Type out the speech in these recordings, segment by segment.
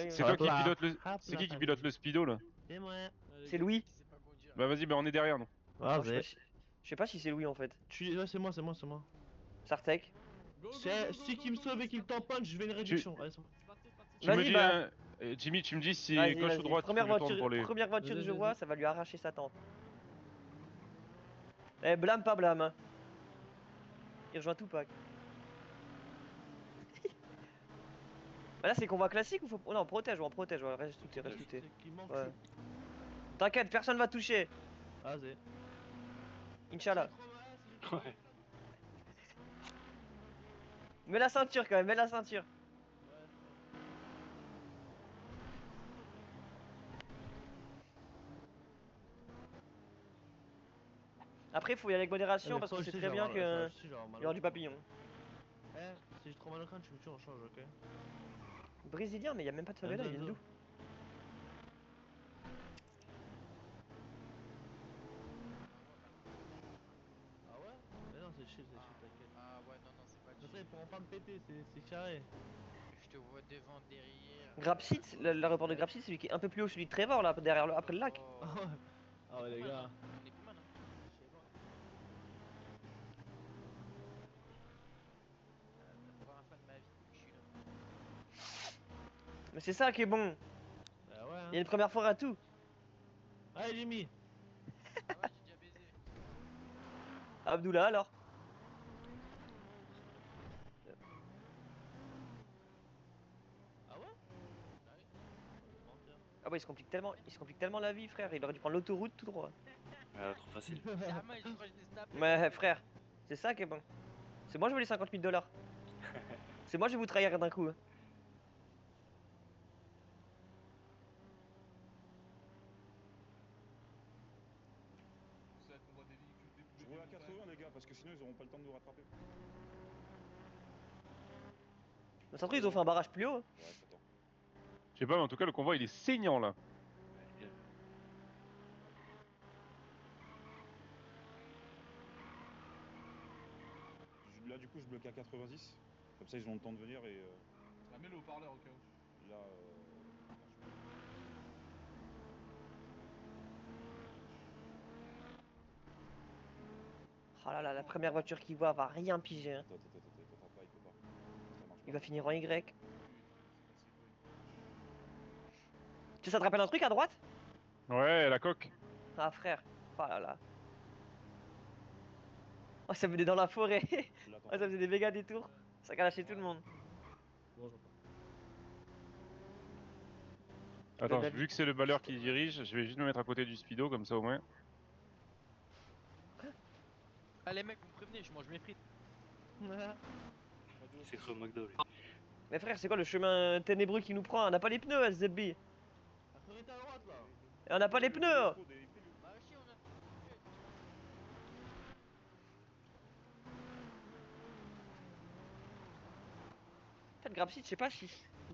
C'est toi qui pilote le... C'est qui pilote le speedo là? C'est moi. C'est Louis. Bah vas-y, bah on est derrière nous. Ah, Je sais pas si c'est Louis en fait. Ouais, c'est moi, c'est moi, c'est moi. Sartek. Si qui me sauve et qui me tamponne, je vais une réduction. Allez, c'est bon. Tu me Vas-y, dis, bah. Jimmy, tu me dis si Vas-y, gauche ou vas-y. droite, faut que je tourne pour les... Première voiture que je Vas-y, vois, vas-y. ça va lui arracher sa tente. Eh, blâme pas blâme. Hein. Il rejoint Tupac. Bah là, c'est convoi classique ou faut. Oh non, protège, on protège, ouais, reste touté, reste touté. Ouais. T'inquiète, personne va toucher. Vas-y. Inch'Allah. Ouais. Mets la ceinture quand même, mets la ceinture. Après, faut y aller avec modération parce que c'est très bien que. Il y aura du papillon. Eh, si j'ai trop mal au crâne, tu me tues, on change, ok? Brésilien, mais il y a même pas de favela, il vient d'où? Ah ouais? Mais non, c'est chill, t'inquiète. Ah ouais, non, non, c'est pas Après, ils chill. pourront pas me péter, c'est carré. Je te vois devant, derrière. Grapsit, l'aéroport de Grapsit, c'est celui qui est un peu plus haut, celui de Trevor là, derrière après le lac. Oh. Ah ouais. Ah ouais, les gars. On est plus mal, hein. Je sais pas. La première fois de ma vie, je suis là. Mais c'est ça qui est bon. Bah ouais. Il y a une première fois à tout. Allez, Jimmy. Ah ouais, j'ai déjà baisé. Abdullah alors. Ah ouais? Bah oui. Ah ouais, il se complique tellement la vie, frère. Il aurait dû prendre l'autoroute tout droit. Ah, trop facile. Carrément, il croit que j'étais snap. Mais frère, c'est ça qui est bon. C'est moi je veux les 50 000 $. C'est moi je vais vous trahir d'un coup. Hein. Je roule à 80 les gars parce que sinon ils auront pas le temps de nous rattraper. Dans cette ils ont fait un barrage plus haut. Hein. Ouais, j'attends. Je sais pas, mais en tout cas le convoi il est saignant là. Là du coup je bloque à 90. Comme ça ils ont le temps de venir et... Ah, mets le haut-parleur au cas où. Là... Oh là là, la première voiture qu'il voit va rien piger. Hein. Attends, pas, il peut pas. Ça marche Il pas. va finir en Y. Tu sais, ça te rappelle un truc à droite? Ouais, la coque. Ah frère. Oh là là. Oh, ça venait dans la forêt. Je l'attends. Oh, ça faisait des méga détours. Ça calachait tout le monde. Bon, j'entends. Attends, vu que c'est le baleur qui dirige, je vais juste me mettre à côté du speedo comme ça au moins. Ah, les mecs, vous me prévenez, je mange mes frites. C'est sur McDo lui. Mais frère, c'est quoi le chemin ténébreux qui nous prend? On n'a pas les pneus, SZB. La priorité à droite là. Et on n'a pas les pneus. Bah, si, on a. En fait, Grapsit, je sais pas si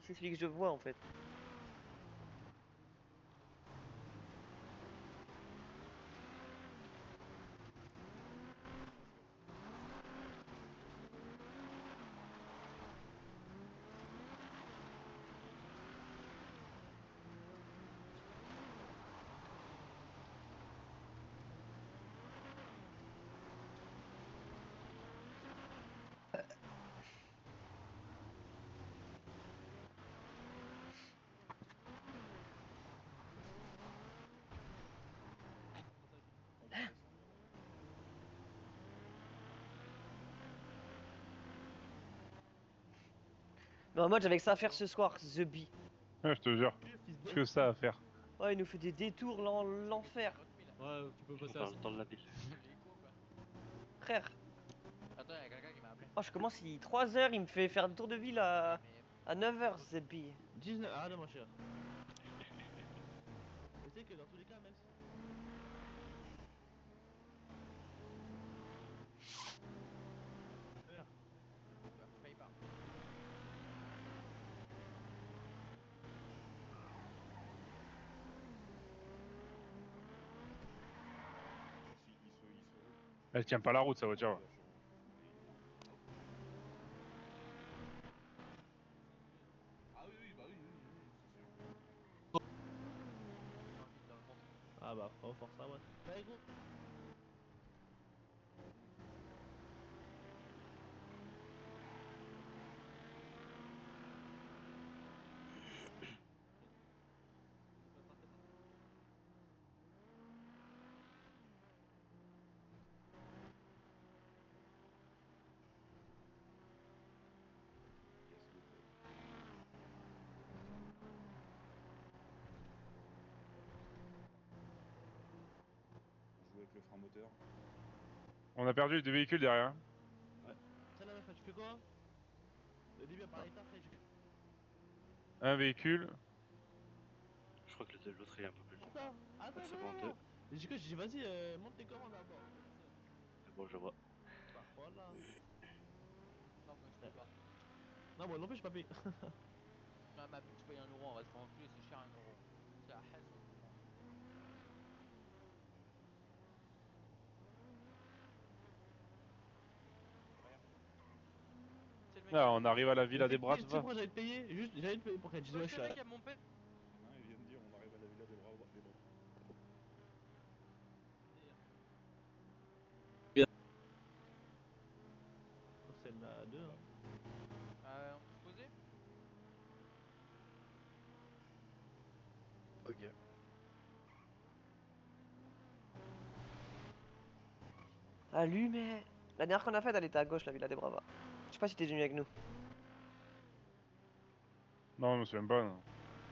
c'est celui que je vois en fait. Mais en mode, j'avais que ça à faire ce soir, The Bee. Ouais, je te jure, que ça à faire. Ouais, il nous fait des détours, l'enfer. Ouais, tu peux On passer à parle dans la ville. Il est con, quoi. Frère. Attends, y'a quelqu'un qui m'a appelé. Oh, je commence, il est 3h, il me fait faire le tour de ville à Mais 9h, The Bee. 19. Ah non, mon cher. Tu sais que dans tous les cas, même si. bah, paye pas. Elle tient pas la route sa voiture. Ah oui, oui, bah oui, oui, oui. Ah bah, force ça, ouais. Bah, gros. On joue avec le frein moteur. On a perdu deux véhicules derrière. Tiens, la meuf, tu fais quoi? Dis bien par l'état, après, Un véhicule. Je crois que l'autre il est un peu plus long. Attends, attends, c'est bon, deux. J'ai dit, vas-y, monte tes commandes d'abord. C'est bon, je vois. Bah, voilà. Non, moi je peux pas. Non, moi non plus, je pas payé. Non, ma pute, tu payes 1 euro, on va se faire enculer, c'est cher 1 euro. C'est la haine. C'est le mec. Ah, on arrive à la villa des Tu sais Bras. pourquoi j'allais te payer? Juste, j'allais te payer pour qu'elle dise Ouais, wesh c'est le là. mec qui a mon père. Non, il vient de dire on arrive à la villa des bras. C'est la 2, hein. On peut se poser? Ok. Allumé. La dernière qu'on a faite, elle était à gauche, la Villa des Bravas. Je sais pas si t'es venu avec nous. Non, je me souviens pas. Non.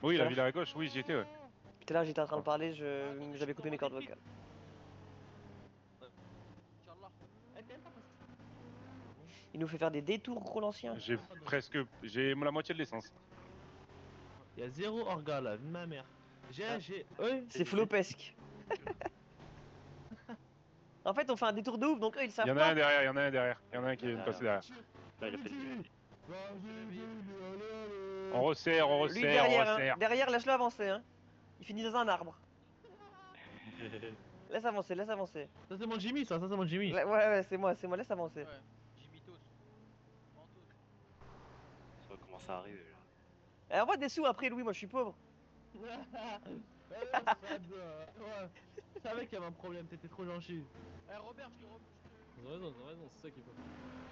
Oui, la villa à gauche, oui, j'y étais, ouais. T'es là, j'étais en train de parler, j'avais coupé mes cordes vocales. Inch'Allah. Il nous fait faire des détours, gros l'ancien. J'ai presque. J'ai la moitié de l'essence. Il y a 0 orga là, vu de ma mère. Ah. Eux, C'est flopesque. En fait, on fait un détour de ouf, donc eux ils Il savent y en a pas. un derrière, il y en a un derrière. Il y en a un qui vient de passer derrière. Là, il a fait le On resserre, on Lui resserre, on derrière, hein. resserre. Derrière, laisse-le avancer. Hein. Il finit dans un arbre. Laisse avancer, laisse avancer. Ça c'est mon Jimmy, ça c'est mon Jimmy. Ouais, c'est moi, laisse avancer. Ouais. Jimmy Toast. Mentos. Ça va commencer à arriver là. Et envoie des sous après, Louis, moi je suis pauvre. Ouais, je savais qu'il y avait un problème, t'étais trop gentil. Eh Robert, je te remets. Ils ont raison, c'est ça qu'il faut.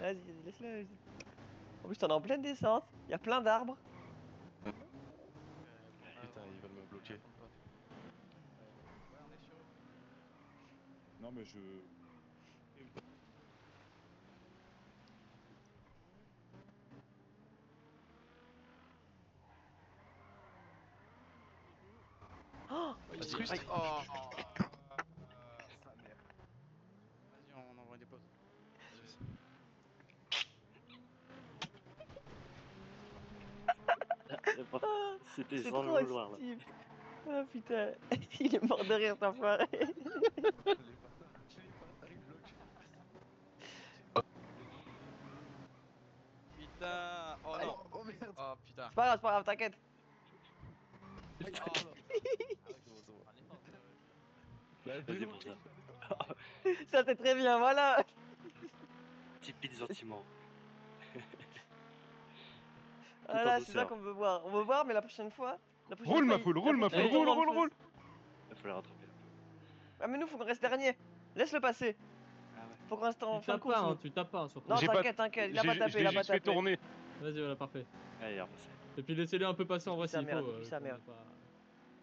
Vas-y, laisse-le. Vas-y. En plus, t'en es en pleine descente, il y a plein d'arbres. Putain, ils veulent me bloquer. Ouais, on est sur eux. Non, mais je. Oh, Astuce. Aïe. Oh. Sa mère. Vas-y, on envoie des pauses. C'était c'est sans trop le vouloir là. Steve. Ah putain, il est mort de rire, cet enfoiré. Putain. Oh non. Oh merde. Oh putain. C'est pas grave, t'inquiète. Oh, Vas-y pour ça. Ça c'est très bien, voilà. Tipeee des sentiments. Voilà, Tout en c'est ça douceur. qu'on veut voir. On veut voir, mais la prochaine fois. Roule ma poule, roule ma poule, roule, roule, roule. Il faut les rattraper. Ah, mais nous, faut qu'on reste dernier. Laisse-le passer. Ah ouais. Faut qu'on reste en Tu fin de tapes course. pas, hein, nous. tu tapes pas surtout. Non, J'ai pas- t'inquiète, il a pas Je tapé, l'ai il a pas juste fait tapé. tourner. Vas-y, voilà, parfait. Allez, il est repassé. Et puis laissez-le un peu passer en vrai Sa s'il mère, faut. puis sa mère. qu'on est pas-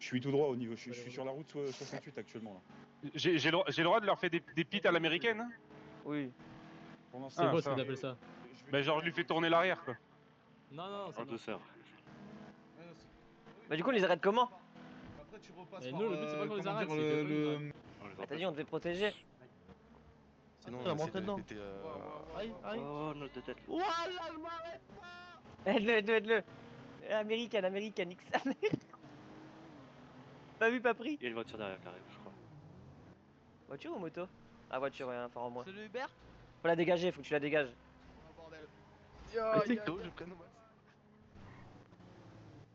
Je suis tout droit au niveau. Je suis sur la route 68 actuellement là. J'ai le droit de leur faire des pits à l'américaine, hein. Oui. Pour C'est l'instant, Ah, quoi ça. ce que t'appelles ça? je vais- Bah, genre, je lui fais tourner l'arrière, quoi. Non, c'est En bon. douceur. Bah, du coup, on les arrête comment? Après, tu repasses Et par. nous, le but, c'est pas qu'on les comment arrête, dire, c'est que eux, ils On les Bah, empêche. t'as dit, on devait protéger. Sinon, Ah, on essaie montrez de dedans. péter. Aïe, aïe. Oh, notre tête. Voilà, je m'arrête. Aide-le. Américaine, X. Pas vu, pas pris. Il y a une voiture derrière qui arrive, je crois. Voiture ou moto? Ah, voiture, ouais, un phare en moins. C'est le Hubert? Faut la dégager, faut que tu la dégages. Oh bordel. Tu sais que je prenne au max.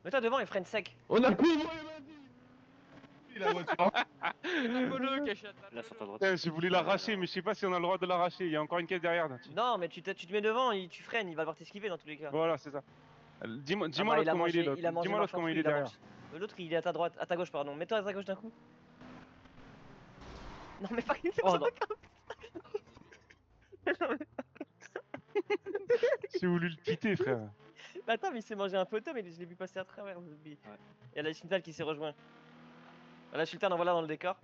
Mets-toi devant et freine sec. On a couvert, vas-y. la voiture. Tape-le, cachette. Là, sur ta droite. Putain, je voulais l'arracher, mais je sais pas si on a le droit de l'arracher. Il y a encore une caisse derrière. là. Non, mais tu te mets devant, tu freines, il va devoir t'esquiver dans tous les cas. Voilà, c'est ça. Dis-moi Ah bah, l'autre il a comment il est mangé- l'autre. il a mangé Dis-moi l'autre comment il est Marshall, derrière. L'autre il est à ta droite, à ta gauche pardon. Mets-toi à ta gauche d'un coup. Non mais pas Oh non. J'ai voulu le quitter, frère. Mais attends, mais il s'est mangé un poteau, mais je l'ai vu passer à travers. Il y a la Sultan qui s'est rejoint. La Sultan, en voilà dans le décor.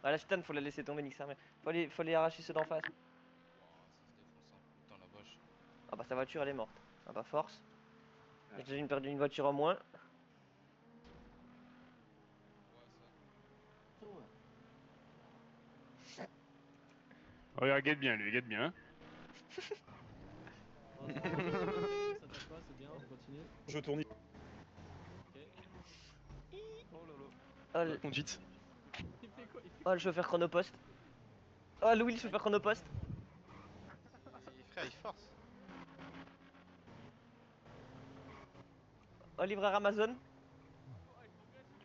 Ah, la Sultan, faut la laisser tomber, nique sa mère. Faut aller arracher ceux d'en face. Ouah, ça se défonce, hein. Putain, la vache. Ah bah sa voiture elle est morte. Ah bah force. Ouais. J'ai déjà perdu une voiture en moins. Ouais, ça. Regarde, guette bien, lui, guette bien. Ça tape pas, c'est bien, on continue. Je tourne. Oh le, Conduite. Il fait quoi? oh, le chauffeur chronopost. Oh Louis le chauffeur chronopost. Frère, il force. Oh livreur Amazon.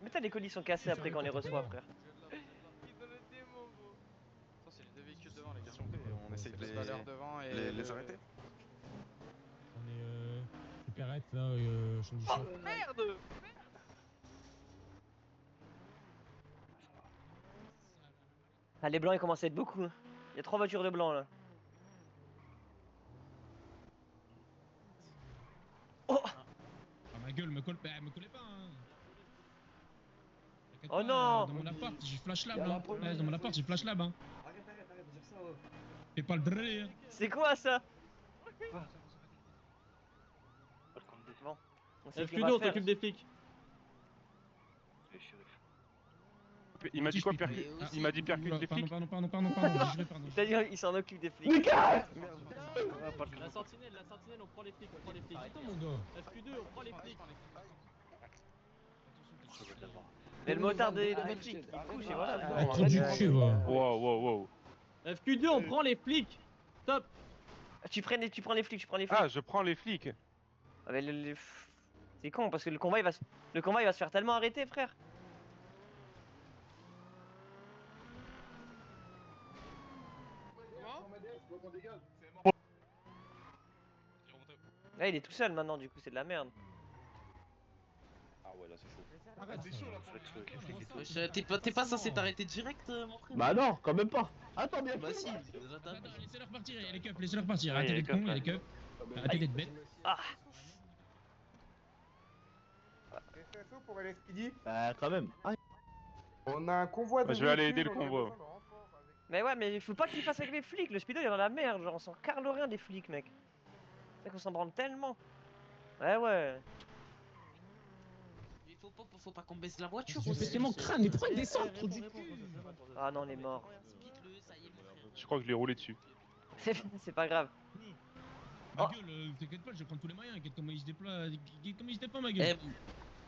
Mais t'as les colis sont cassés après quand on les reçoit frère. Attends, c'est les deux véhicules devant, les gars. On essaye de C'est le valeur devant et les arrêter. On est supérette là, champ du champ. Merde. Ah les blancs ils commencent à être beaucoup. Il y a 3 voitures de blancs là. Oh, Ah ma gueule, me collez pas hein. T'inquiète Oh pas, non. dans mon appart, j'ai flash lab hein. Ouais, dans mon appart, j'ai flash lab hein. Arrête de dire ça Fais pas le dré hein. c'est quoi ça? Bon. On sait ce qu'il FQ2, va on faire. s'occupe des flics. Il m'a dit quoi, percute Il m'a dit percute les flics. Pardon, pardon. C'est-à-dire il s'en occupe des flics. La sentinelle, on prend les flics, Attends mon gars. FQ2, on prend les flics. Mais le motard des flics, il couche et voilà. Ah, trop du cul va. Wow. FQ2, on prend les flics. Stop. Tu prends les flics, Ah, je prends les flics. Ah, mais c'est con parce que le combat il va se faire tellement arrêter frère. Là il est tout seul maintenant du coup c'est de la merde. Ah ouais, là c'est chaud. Arrête, C'est chaud là pour les Wesh, t'es pas censé t'arrêter direct, mon frère? Bah non, quand même pas. Attends bien. Bah si. Attends, laissez-le repartir, il y a les keufs, laissez-le repartir. Ouais, Arrêtez il y a d'être les con, il y a les keufs, keufs. Arrêtez d'être bête. Ah SSO pour LSPD. Bah quand même. On a un convoi de Bah, je vais aller véhicules, aider le on a convoi. besoin de renfort avec- mais ouais mais il faut pas qu'il fasse avec les flics, le speedo il est dans la merde, genre on s'en carle rien des flics mec. Mec on s'en branle tellement. Ouais. Il faut pas qu'on baisse la voiture Je fais tellement crâne, mais pourquoi il descend trop du cul? Ah non on est mort. Speed-le, ça y est, mon frère. Je crois que je l'ai roulé dessus. C'est pas grave. Ma gueule, t'inquiète pas, je vais prendre tous les moyens, regarde comment il se déploie, comment il se déploie ma gueule.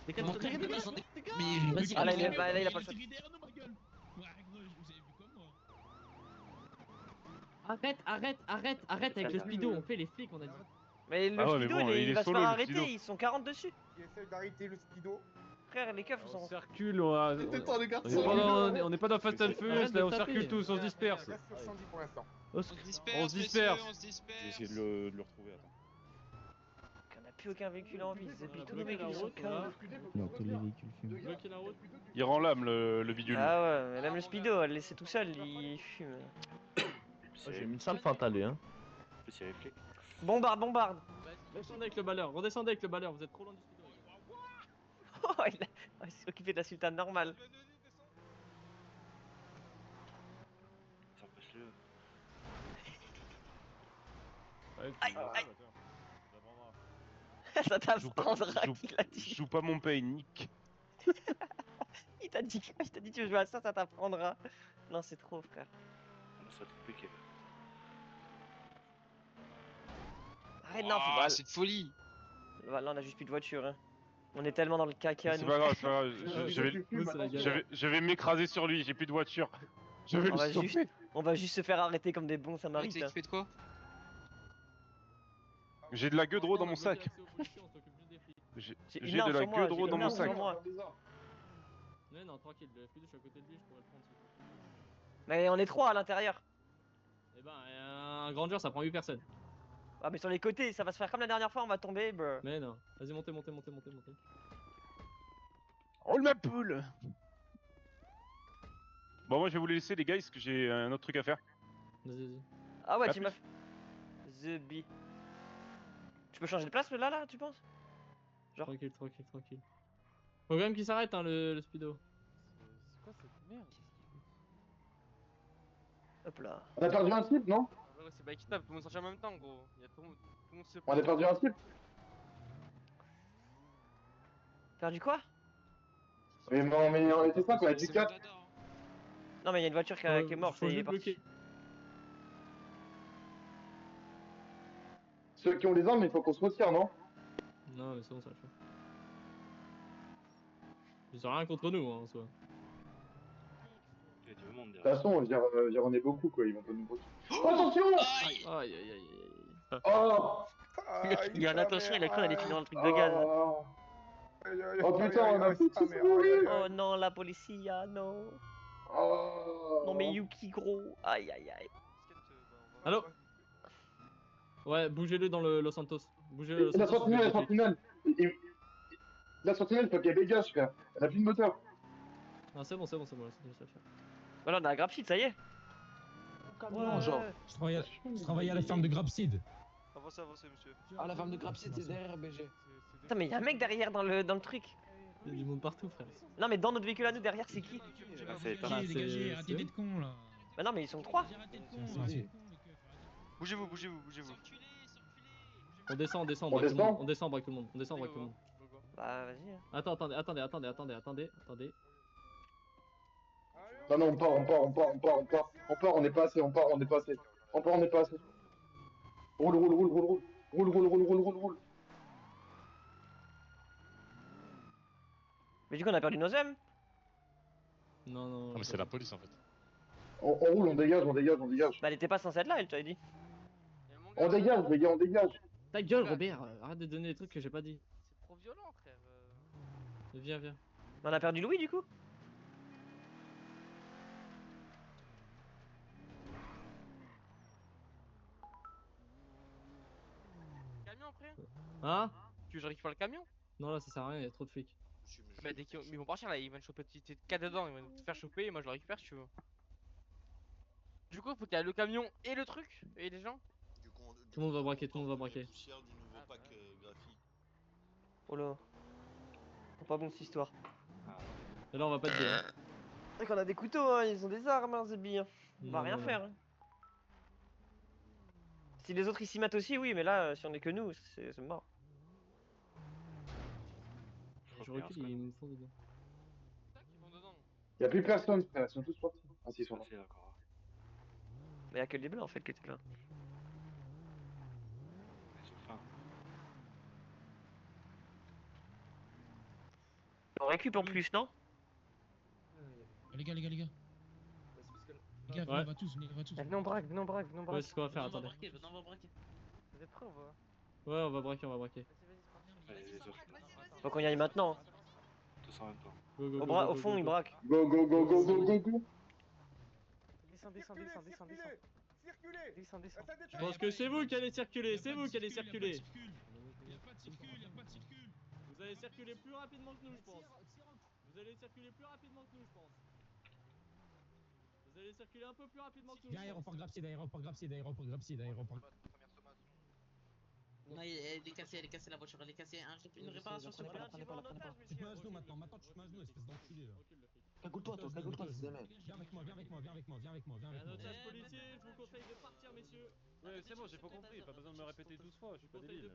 Mais mon frère, il descend des... Mais vas-y, Ah, là, il est- vas-y. là, il a pas le choix. derrière nous, ma gueule. Ouais, gros, vous avez vu comme moi. Arrête avec le speedo, on fait les flics, on a dit. Mais le Ah ouais, mais speedo bon, il il est va se solo, faire le arrêter, speedo. ils sont 40 dessus. Qui essaie d'arrêter le speedo. Frère les keufs ils sont... circule, on les gars, n'est pas dans Fast and Furious, là on circule tous, on se disperse. Reste sur 110 pour l'instant. On se disperse. J'ai essayé de le retrouver, attends. On a plus aucun véhicule en vie, Voilà, tous nos bloquer la véhicules sont route, voilà. Non, tous les véhicules fument. Bloquer la route. Il rend l'âme, le bidule. Ah ouais, mais même le speedo, elle laissé tout seul, il fume. J'ai mis une sale feinte à lui hein. En plus, il y a les flics. Bombarde. Redescendez avec le balleur, vous êtes trop loin du speedo. Oh il s'est occupé de la sultane normale. Empêche-le. Aïe. Ça t'apprendra Joue- qu'il a dit. Joue pas mon paye, Nick. Il t'a dit tu veux jouer à ça t'apprendra. Non c'est trop frère. On se retrouve piqué. Arrête non, faut pas... c'est de folie. Là on a juste plus de voiture hein. On est tellement dans le caca. C'est nous. pas grave, c'est pas grave. Je vais m'écraser sur lui, j'ai plus de voiture. Je vais On le va stopper. juste- On va juste se faire arrêter comme des bons samaritains. Tu fais de quoi? J'ai de la gueudreau dans mon sac. J'ai de la gueudreau dans mon sac. Ouais, non, tranquille, le FQ2, je suis à côté de lui, je pourrais le prendre. s'il faut. Mais on est 3 à l'intérieur. Eh ben, un grandeur ça prend 8 personnes. Ah mais sur les côtés, ça va se faire comme la dernière fois, on va tomber, bro. Mais non. Vas-y, montez. Roule ma poule. Bon, moi je vais vous les laisser les gars, parce que j'ai un autre truc à faire. Vas-y. Ah ouais, À tu m'as... The Bee. Tu peux changer de place là, tu penses? Genre. Tranquille. Faut quand même qu'il s'arrête, hein, le speedo. C'est quoi cette merde? Hop là. On a perdu un type, non? Ouais, c'est pas équitable, tout le monde sortit en même temps, gros. Il y a tout le monde se. On a perdu un type. Perdu quoi? Mais on était ça, on a du 4. Non mais il y a une voiture qui est morte, Faut c'est juste parti. bloquer. Ceux qui ont les armes, il faut qu'on se retire, non? Non, mais c'est bon, ça va le faire. Ils ont rien contre nous, hein, en soi. Il y a du monde De toute derrière. façon, on est beaucoup, quoi, ils vont pas nous retirer. Oh, attention! Aïe. Oh! Regarde, attention, il a cru d'aller finir dans le truc de gaz. Oh putain, on a un petit mourir! Oh non, la policia, non. Oh! Non mais Yuki, gros. Aïe. Allô? Ouais, bougez-le dans le Los Santos. Bougez-le Los La Santos. sentinelle! La sentinelle, faut qu'elle dégage, frère. Elle a plus de moteur. Non, c'est bon, la sentinelle, ça va le faire. Voilà, on a un grab sheet, ça y est. Non, genre. Je travaillais à la ferme de Grapseed. Avancez, monsieur. Ah, la femme de Grapseed, c'est derrière BG. Putain, mais y'a un mec derrière dans le truc. Il y a du monde partout, frère. Non, mais dans notre véhicule à nous, derrière, c'est qui? Dégagez, arrêtez d'être con là. Bah non, mais ils sont 3. Bougez-vous. On descend, on On braque tout le descend monde. On descend, braque tout le monde. On descend, braque tout le monde. Bah vas-y. Attends, attendez. Non, on part, on est pas assez, on part. Roule. Mais du coup, on a perdu nos aimes. Non. Ah, mais c'est la police en fait. On roule, on dégage. Bah elle était pas censée être là, elle t'avait dit. On dégage, les gars, on dégage. Ta gueule, Robert. Arrête de donner des trucs que j'ai pas dit. C'est trop violent, frère. Viens. On a perdu Louis du coup. Camion après? Hein? Tu veux que je récupère le camion? Non, là, ça sert à rien, il y a trop de flics. Bah dès qu'ils ils vont partir là, ils vont te choper, t'es 4 dedans, ils vont te faire choper et moi je le récupère si tu veux. Du coup, faut qu'il y ait le camion et le truc, et les gens. Tout le monde va braquer. Oh là. C'est pas bon cette histoire. Et là, on va pas te dire. Hein. C'est vrai qu'on a des couteaux, hein, ils ont des armes, hein, Zebi. On va rien faire. Hein. Si les autres ici mettent aussi, oui, mais là, si on est que nous, c'est mort. Je recule, ils me font dedans. Ils vont dedans. Y'a plus personne, frère, ils sont tous partis. Ah, si, ils sont là. Mais y'a que les blancs en fait qui étaient là. On récup en plus, non? Les gars. Les gars, Ouais. on va tous. Venez on braque. Ouais, c'est ce qu'on va faire, attendez. Vous êtes prêts ou pas? Ouais, on va braquer. Allez, les autres. Faut qu'on y aille maintenant. Tous en même temps. Go. Au fond, ils braquent. Go. Descends. Je pense que c'est vous qui allez circuler, Y'a pas de circule. Vous allez circuler plus rapidement que nous, je pense. Vous allez circuler un peu plus rapidement que nous. Viens, aéroport Grapseed. Non, elle est cassée la voiture, elle est cassée. Une réparation sur le plan. Tu te mets à genoux maintenant, tu te mets à genoux, espèce d'enculé là. Cagoule-toi, si jamais. Viens avec moi. Un otage policier, je vous conseille de partir, messieurs. Ouais, c'est bon, j'ai pas compris, pas besoin de me répéter 12 fois, je suis pas débile.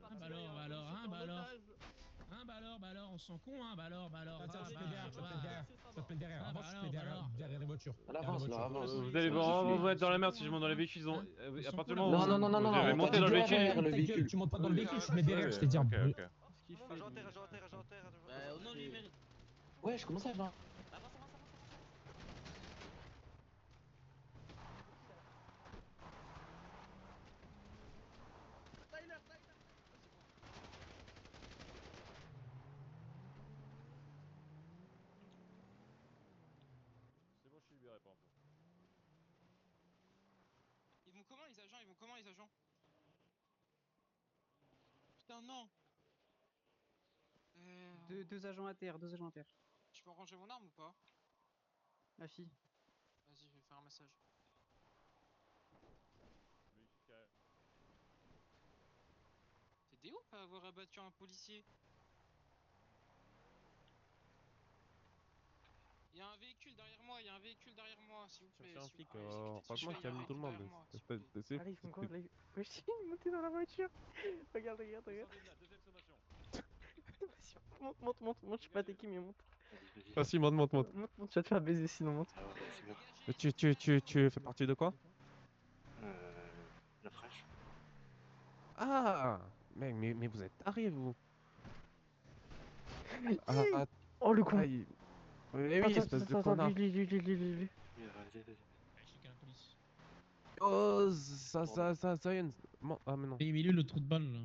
Bah alors, on se sent con, hein, bah alors. Tiens, Ça te met derrière, avance, derrière les voitures. Avance. Vous allez vraiment être dans la merde si je monte dans les véhicules, ils ont... à partir du moment où Non, vous avez monté dans le véhicule... Tu montes pas dans le véhicule, je te mets derrière, je te dis. Ok. Ce qu'il fait. Agent terre. Non, lui, mais. Ouais, je commence à voir. C'est bon, je suis libéré par exemple. Ils vont comment les agents? non. Deux agents à terre, deux agents à terre. Je peux ranger mon arme ou pas? La fille. Vas-y, je vais faire un massage. C'est des ouf à avoir abattu un policier. Il y a un véhicule derrière moi, il y a un véhicule derrière moi, s'il vous plaît. Chercher un s'il vous flic, plaît. J'ai franchement, quitté ce chemin, il y a un calme tout le véhicule monde. derrière moi, s'il vous plaît. C'est- Ah, ils font quoi là? Wesh, il est monté dans la voiture. Regarde, regarde, regarde. Monte, monte, monte, monte, je sais pas t'es qui, mais monte. Vas-y, monte, monte, monte. Monte, monte, tu vas te faire baiser sinon, monte. Ah ouais, c'est bon. Tu fais partie de quoi? La fraîche. Ah, mec, mais vous êtes tarés, vous. Ah, Oh le con. aïe. Oui, Attends, espèce de attends, connard. lui. Vas-y, vas-y. la police. Oh, ça y est. Ah, mais non. Mais il est le trou de balle là.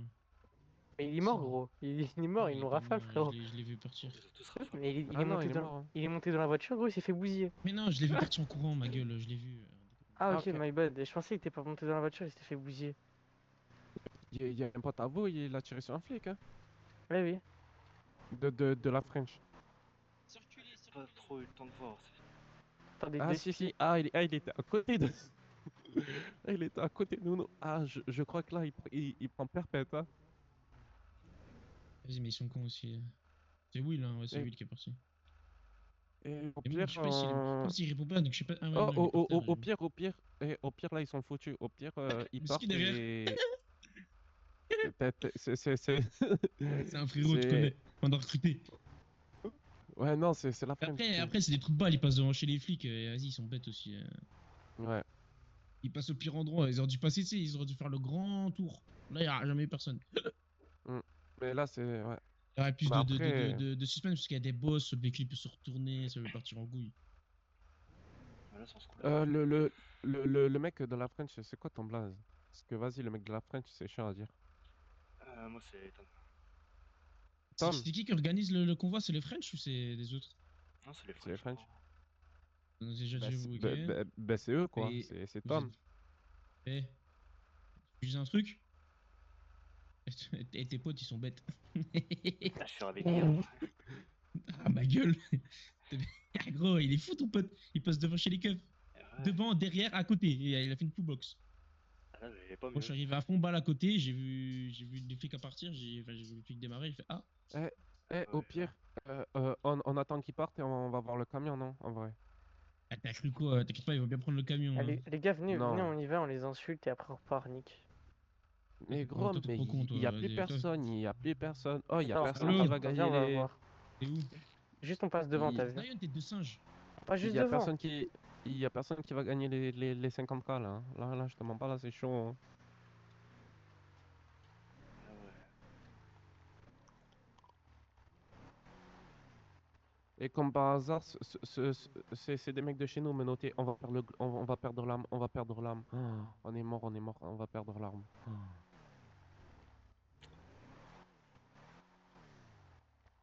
Mais il est mort, gros. Il est mort, ils l'ont rafale, frérot. Je l'ai vu partir. Ils ont tous rafale. Mais il Ah est non, monté il est dans... mort, hein. il est monté dans la voiture, gros, il s'est fait bousiller. Mais non, je l'ai vu partir en courant, ma gueule, je l'ai vu. Ah, Ah, ok, ok. my bad. Je pensais qu'il était pas monté dans la voiture, il s'était fait bousiller. Il y a un pote à vous, il a tiré sur un flic, hein. Ouais, oui. De la French. Circulez, Pas circulez. trop eu le temps de voir aussi. Attendez, Ah, si. Ah, il était à côté de. Ah, il était à côté de nous. Ah, je crois que là, il prend perpète, hein. Vas-y, mais ils sont cons aussi. C'est Will, hein, ouais, c'est Et- Will qui est parti. Et au Et pire, moi, je sais pas s'il je pense qu'il répond pas, donc je sais pas. Ah ouais, oh, non, il est par terre, au pire, là, ils sont foutus. Au pire, ils Mais c'est partent qui derrière et. C'est. C'est un frérot, tu c'est- connais. On doit recruter. Ouais, non, c'est la French. Après c'est des trous de balle, ils passent devant chez les flics. Vas-y, ils sont bêtes aussi. Ouais. Ils passent au pire endroit. Ils auraient dû passer, tu sais, ils auraient dû faire le grand tour. Là, il n'y a jamais eu personne. Mais là, c'est. Ouais. Il y aurait plus Bah de suspense parce qu'il y a des boss, le véhicule peut se retourner, ça veut partir en couille. Voilà, sans se couler. Le mec de la French, c'est quoi ton blaze? Parce que vas-y, le mec de la French, c'est chiant à dire. Moi, c'est Tom. Tom, C'est qui organise le convoi? C'est les French ou c'est des autres? Non, c'est les c'est les French. French. Donc, déjà, Bah, j'avoue, ok. c'est eux, quoi. Et- C'est Vous Tom. êtes- je dis un truc. Et tes potes, ils sont bêtes. Ah, je suis avec lui. Ah, ma gueule. Ah, gros, il est fou ton pote. Il passe devant chez les keufs. Ouais. Devant, derrière, à côté. Et il a fait une full box. Ah, là, il est pas Moi, je suis mieux. arrivé à fond balle à côté. J'ai vu les flics à partir. J'ai vu les flics démarrer. J'ai fait ah. Au pire, on attend qu'ils partent et on va voir le camion, non? En vrai. Ah, t'as cru quoi? T'inquiète pas, ils vont bien prendre le camion. hein. Allez, les gars, venez, Non. on y va, on les insulte et après on repart, Nick. Mais Toi, gros, toi, t'es mais trop con, toi, il y a plus vas-y, toi. personne, il y a plus personne. Oh, il y a Non, personne allô qui va viens, gagner on va les. voir. T'es où? Juste on passe devant, Il- t'as vu? Zion, tête de singe. Pas Il juste y a devant. personne qui. Il y a personne qui va gagner les 50K là. hein. Là, je te mens pas, là, c'est chaud. hein. Ah ouais. Et comme par hasard, c'est des mecs de chez nous menottés. On va perdre l'arme, on va perdre l'arme. On est mort, on va perdre l'arme.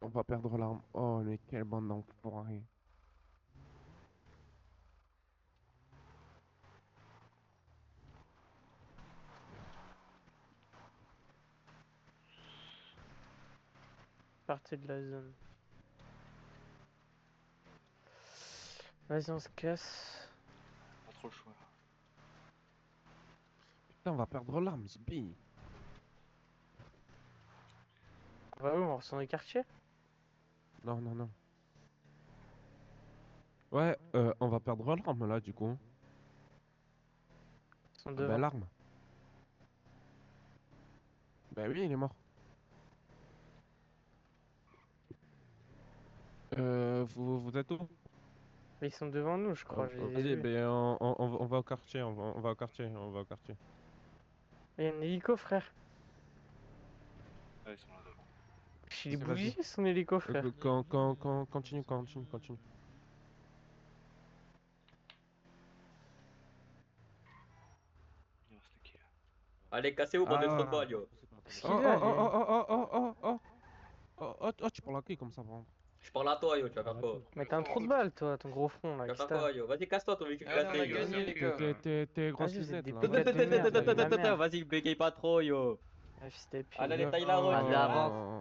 On va perdre l'arme. Oh, mais quelle bande d'enfoirés. Partez de la zone. Vas-y, on se casse. Pas trop le choix. Putain, on va perdre l'arme, Zbi. On va où? On ressent les quartiers? Non, non, non. Ouais, on va perdre l'arme là, du coup. Ils sont Ben, devant. l'arme. Ben oui, il est mort. Vous êtes où? Ils sont devant nous, je crois. je les ai Vas-y, vus. ben on va au quartier, on va au quartier. Il y a un hélico, frère. Ouais, ils sont là devant. Il est Vas-y. bougé son hélico, frère. Continue. Il reste qui là? Allez, cassez-vous, bande de trous de balle, yo. Qu'est-ce qu'il a, lui? Oh, tu parles à qui comme ça, par contre? Je parle à toi, yo, tu vas faire quoi? Mais t'as un trou de balle, toi, ton gros front, là. Tu vas qu'est-ce faire que quoi, yo? Vas-y, casse-toi, ton véhicule Ah, on a cassé, yo. gagné, les gars. T'es grosse Vas-y, vous êtes sucette des là. pétasses de merde, la merde. Vas-y, bégaye pas trop, yo. C'était pire. Allez, taille la route. Vas-y, avance.